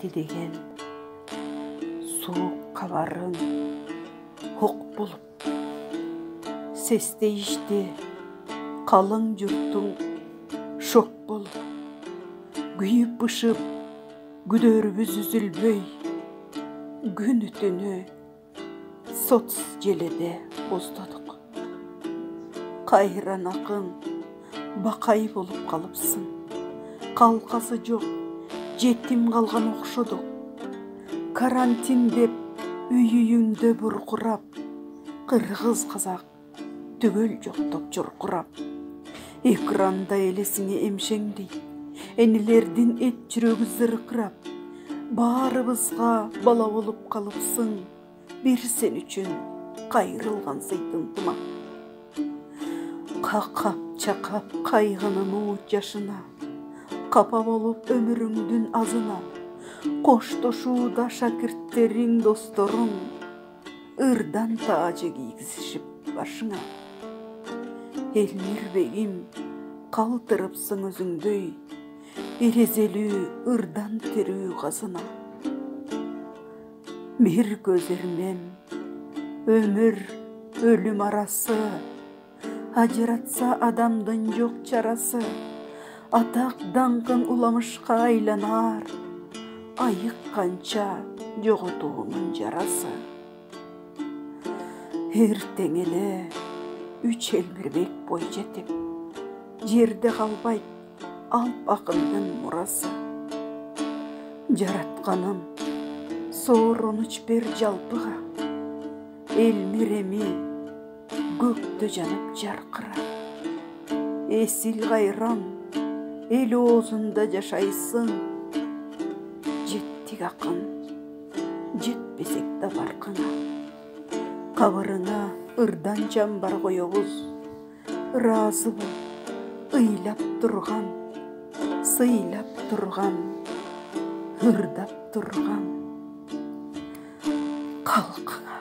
кетти деген суук кабарын ок болуп сестейишти калың журттуң шок болуп күйүп бышып күдөрүбүз үзүлбөй күнү түнү соц желеде боздодук. Кайран акын бакай болуп калыпсың, калкасы жок жетим калган окшодук. Карантин деп үйүндө буркурап, кыргыз казак түгөл жоктоп жоркурап. Экранда элесиңе эмшеңдейт, энелердин эт жүрөгү зыркырап. Баарыбызга бала болуп калыпсың, бир сен үчүн кайрылган сыйтынтыма. Какап чакап кайгынын уут жашына, капа болуп өмүрүңдүн азына. Коштошууда шакирттериң, досторуң, ырдан таажы кийгизишип башыңа. Элмирбегим, калтырыпсың өзүңдөй, эрезелүү ырдан терүү казына. Бир көз эрмем, өмүр, өлүм арасы, ажыратса адамдын жок чарасы. Атак даңкың уламышка айланар, айык канча жоготуунун жарасы. Эртең эле үч Элмирбек бой жетип, жерде калбайт алп акындын мурасы. Жаратканым, сооронуч бер жалпыга, Элмир эми көктө жанып жаркыра. Эсил кайран эл оозунда жашайсың, жеттик акын, жетпесек да баркыңа. Кабырыңа ырдан жамбар коебуз, ыраазы бол, ыйлап турган, сыйлап турган, ырдап турган калкыңа.